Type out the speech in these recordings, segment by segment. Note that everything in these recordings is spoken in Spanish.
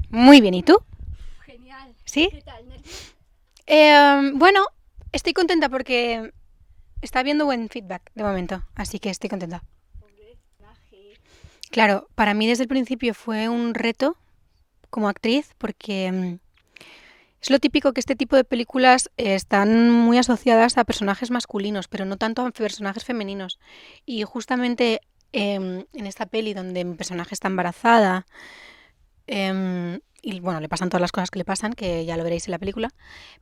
Muy bien, ¿y tú? Genial. ¿Sí? ¿Qué tal, nervios? Bueno, estoy contenta porque está habiendo buen feedback de momento, así que estoy contenta. Hombre, personaje. Claro, para mí desde el principio fue un reto como actriz porque es lo típico que este tipo de películas están muy asociadas a personajes masculinos, pero no tanto a personajes femeninos. Y justamente en esta peli donde mi personaje está embarazada, y bueno, le pasan todas las cosas que le pasan, que ya lo veréis en la película,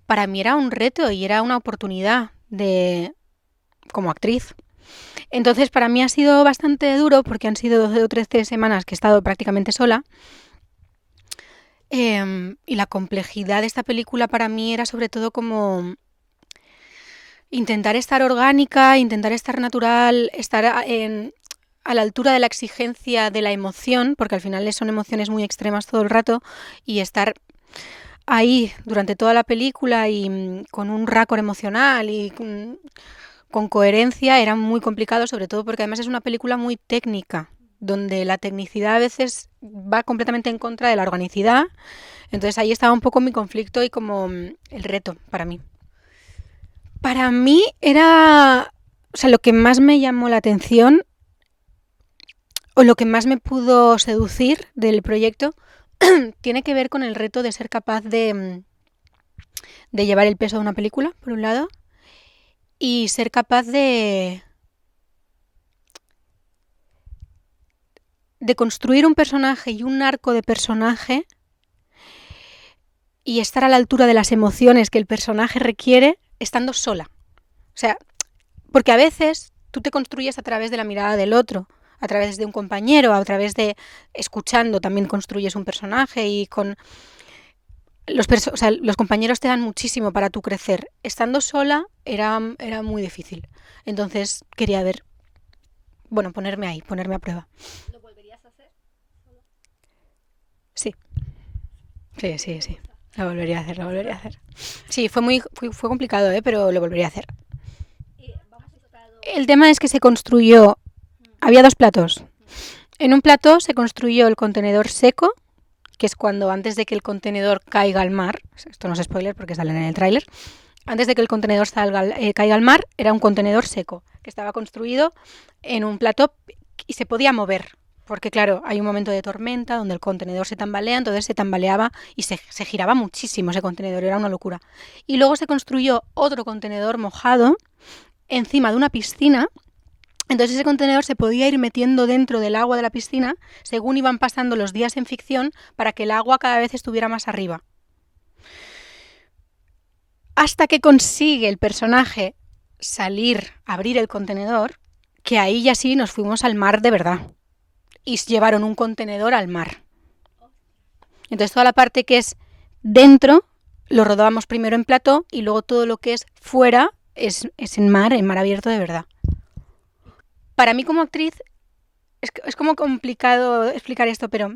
para mí era un reto y era una oportunidad de como actriz. Entonces para mí ha sido bastante duro porque han sido 12 o 13 semanas que he estado prácticamente sola. Y la complejidad de esta película para mí era sobre todo como intentar estar orgánica, intentar estar natural, estar a la altura de la exigencia de la emoción, porque al final son emociones muy extremas todo el rato, y estar ahí durante toda la película y con un racor emocional y con coherencia era muy complicado, sobre todo porque además es una película muy técnica, donde la tecnicidad a veces va completamente en contra de la organicidad. Entonces ahí estaba un poco mi conflicto y como el reto para mí. Para mí era, o sea, lo que más me llamó la atención o lo que más me pudo seducir del proyecto tiene que ver con el reto de ser capaz de llevar el peso de una película, por un lado, y ser capaz de construir un personaje y un arco de personaje y estar a la altura de las emociones que el personaje requiere estando sola. O sea, porque a veces tú te construyes a través de la mirada del otro, a través de un compañero, a través de escuchando también construyes un personaje y con o sea, los compañeros te dan muchísimo para tu crecer. Estando sola era muy difícil. Entonces quería ver, bueno, ponerme ahí, ponerme a prueba. ¿Lo volverías a hacer? Solo. Sí, sí, sí, ¿Te sí. gusta? Lo volvería a hacer, lo volvería a ¿Ostras? hacer. Sí, fue complicado, pero lo volvería a hacer. ¿Has estado...? El tema es que se construyó, había dos platos. En un plato se construyó el contenedor seco, que es cuando antes de que el contenedor caiga al mar, esto no es spoiler porque sale en el tráiler, antes de que el contenedor caiga al mar, era un contenedor seco, que estaba construido en un plato y se podía mover. Porque claro, hay un momento de tormenta donde el contenedor se tambalea, entonces se tambaleaba y se giraba muchísimo ese contenedor, era una locura. Y luego se construyó otro contenedor mojado encima de una piscina. Entonces ese contenedor se podía ir metiendo dentro del agua de la piscina según iban pasando los días en ficción para que el agua cada vez estuviera más arriba. Hasta que consigue el personaje salir, abrir el contenedor, que ahí ya sí nos fuimos al mar de verdad. Y llevaron un contenedor al mar. Entonces toda la parte que es dentro lo rodábamos primero en plató y luego todo lo que es fuera es en mar abierto de verdad. Para mí como actriz es como complicado explicar esto, pero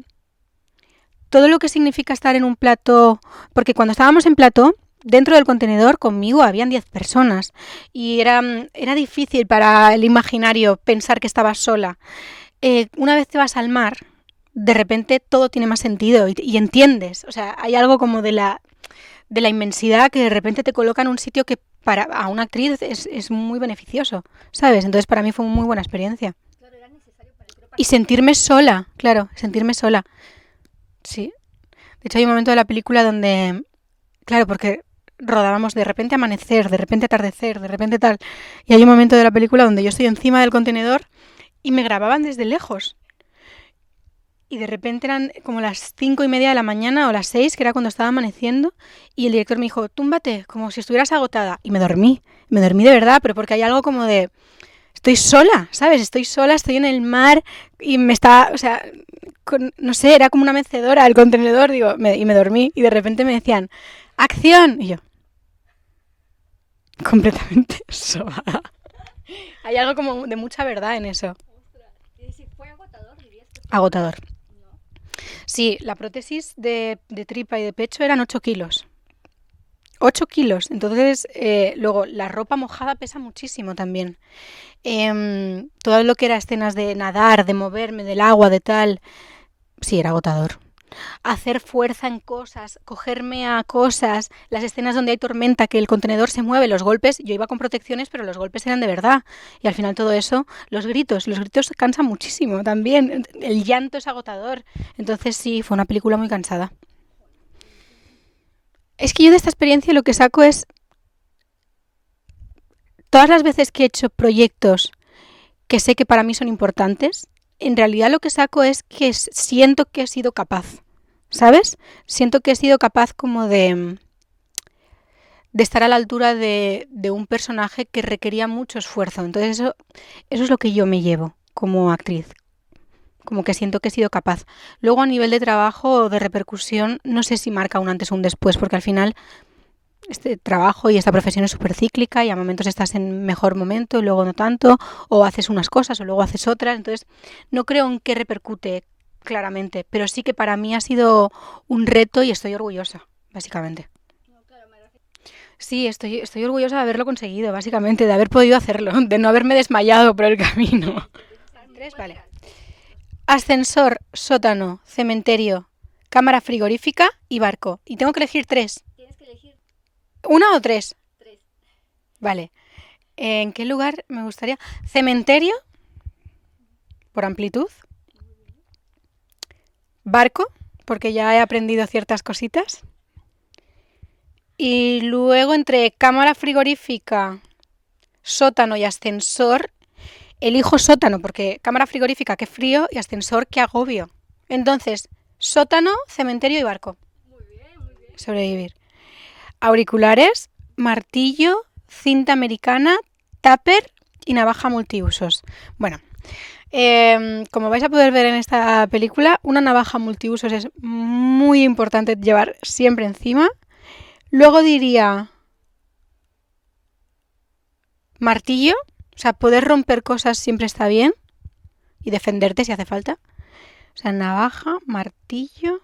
todo lo que significa estar en un plató, porque cuando estábamos en plató, dentro del contenedor conmigo habían 10 personas y era difícil para el imaginario pensar que estabas sola. Una vez te vas al mar, de repente todo tiene más sentido y entiendes. O sea, hay algo como de la inmensidad que de repente te coloca en un sitio que para a una actriz es muy beneficioso, ¿sabes? Entonces para mí fue una muy buena experiencia. Claro, era necesario para el propio Y personaje. sentirme sola, claro, sentirme sola. Sí. De hecho hay un momento de la película donde, claro, porque rodábamos de repente amanecer, de repente atardecer, de repente tal. Y hay un momento de la película donde yo estoy encima del contenedor y me grababan desde lejos. Y de repente eran como las 5:30 de la mañana o las 6, que era cuando estaba amaneciendo, y el director me dijo, túmbate, como si estuvieras agotada. Y me dormí de verdad, pero porque hay algo como de, estoy sola, ¿sabes? Estoy sola, estoy en el mar y me está, o sea, no sé, era como una mecedora el contenedor, digo, y me dormí y de repente me decían, acción, y yo, completamente sola. Hay algo como de mucha verdad en eso. Ostras. Y si fue agotador, dirías que fue Agotador. agotador. ¿No? Sí, la prótesis de tripa y de pecho eran 8 kilos. 8 kilos. Entonces, luego, la ropa mojada pesa muchísimo también. Todo lo que era escenas de nadar, de moverme, del agua, de tal. Sí, era agotador. hacer fuerza en cosas, cogerme a cosas, las escenas donde hay tormenta, que el contenedor se mueve, los golpes, yo iba con protecciones, pero los golpes eran de verdad. Y al final todo eso, los gritos cansan muchísimo también, el llanto es agotador. Entonces sí, fue una película muy cansada. Es que yo de esta experiencia lo que saco es, todas las veces que he hecho proyectos que sé que para mí son importantes, en realidad lo que saco es que siento que he sido capaz, ¿sabes? Siento que he sido capaz como de estar a la altura de un personaje que requería mucho esfuerzo. Entonces eso es lo que yo me llevo como actriz, como que siento que he sido capaz. Luego a nivel de trabajo o de repercusión, no sé si marca un antes o un después, porque al final este trabajo y esta profesión es súper cíclica y a momentos estás en mejor momento y luego no tanto, o haces unas cosas o luego haces otras, entonces no creo en qué repercute claramente, pero sí que para mí ha sido un reto y estoy orgullosa, básicamente. Sí, estoy orgullosa de haberlo conseguido, básicamente, de haber podido hacerlo, de no haberme desmayado por el camino. Tres, vale. Ascensor, sótano, cementerio, cámara frigorífica y barco. Y tengo que elegir tres. Tienes que elegir ¿Una o tres? 3. Vale. ¿En qué lugar me gustaría? Cementerio, por amplitud. Barco, porque ya he aprendido ciertas cositas. Y luego entre cámara frigorífica, sótano y ascensor, elijo sótano, porque cámara frigorífica, qué frío, y ascensor, qué agobio. Entonces, sótano, cementerio y barco. Muy bien. Sobrevivir. Auriculares, martillo, cinta americana, tupper y navaja multiusos. Bueno, como vais a poder ver en esta película, una navaja multiusos es muy importante llevar siempre encima. Luego diría martillo, o sea, poder romper cosas siempre está bien y defenderte si hace falta. O sea, navaja, martillo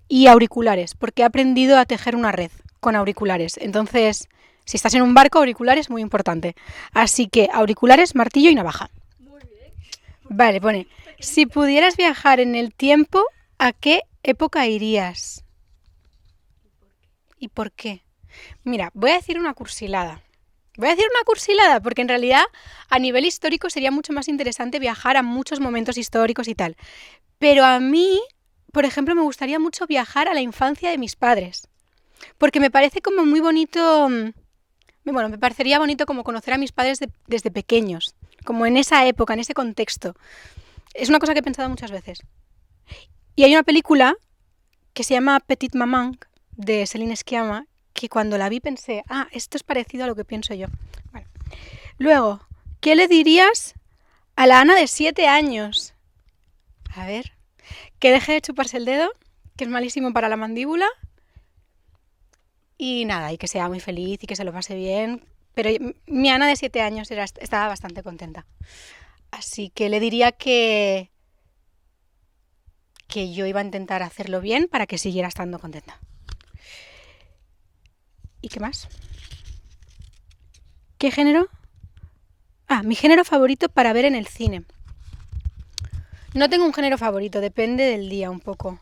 y auriculares, porque he aprendido a tejer una red con auriculares. Entonces, si estás en un barco, auriculares muy importante. Así que auriculares, martillo y navaja. Muy bien. Vale, pone, si pudieras viajar en el tiempo, ¿a qué época irías? ¿Y por qué? Mira, voy a decir una cursilada. Porque en realidad a nivel histórico sería mucho más interesante viajar a muchos momentos históricos y tal. Pero a mí, por ejemplo, me gustaría mucho viajar a la infancia de mis padres. Porque me parece como muy bonito, bueno, me parecería bonito como conocer a mis padres desde pequeños, como en esa época, en ese contexto. Es una cosa que he pensado muchas veces. Y hay una película que se llama Petite Maman, de Céline Sciamma, que cuando la vi pensé, esto es parecido a lo que pienso yo. Bueno. Luego, ¿qué le dirías a la Ana de 7 años? A ver, que deje de chuparse el dedo, que es malísimo para la mandíbula. Y nada, y que sea muy feliz y que se lo pase bien. Pero mi Ana de 7 años estaba bastante contenta. Así que le diría que yo iba a intentar hacerlo bien para que siguiera estando contenta. ¿Y qué más? ¿Qué género? Mi género favorito para ver en el cine. No tengo un género favorito, depende del día un poco.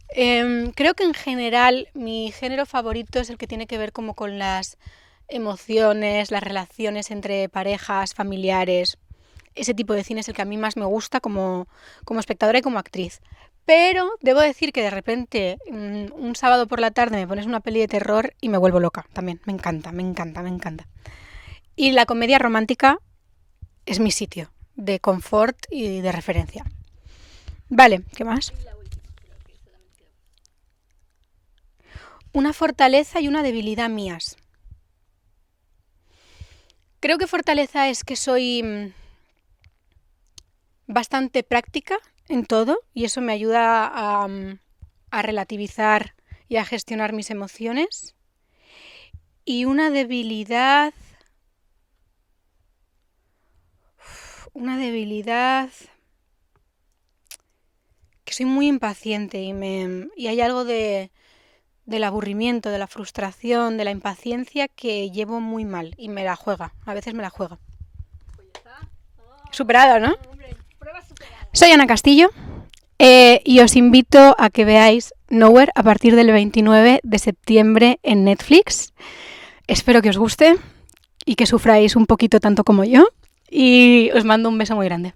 Creo que en general mi género favorito es el que tiene que ver como con las emociones, las relaciones entre parejas, familiares. Ese tipo de cine es el que a mí más me gusta como espectadora y como actriz. Pero debo decir que de repente un sábado por la tarde me pones una peli de terror y me vuelvo loca también. Me encanta. Y la comedia romántica es mi sitio de confort y de referencia. Vale, ¿qué más? Una fortaleza y una debilidad mías. Creo que fortaleza es que soy bastante práctica en todo y eso me ayuda a relativizar y a gestionar mis emociones. Y una debilidad... que soy muy impaciente y hay algo del aburrimiento, de la frustración, de la impaciencia que llevo muy mal y a veces me la juega. Pues ya está. Superada, ¿no? Hombre, prueba superada. Soy Ana Castillo Y os invito a que veáis Nowhere a partir del 29 de septiembre en Netflix. Espero que os guste y que sufráis un poquito tanto como yo. Y os mando un beso muy grande.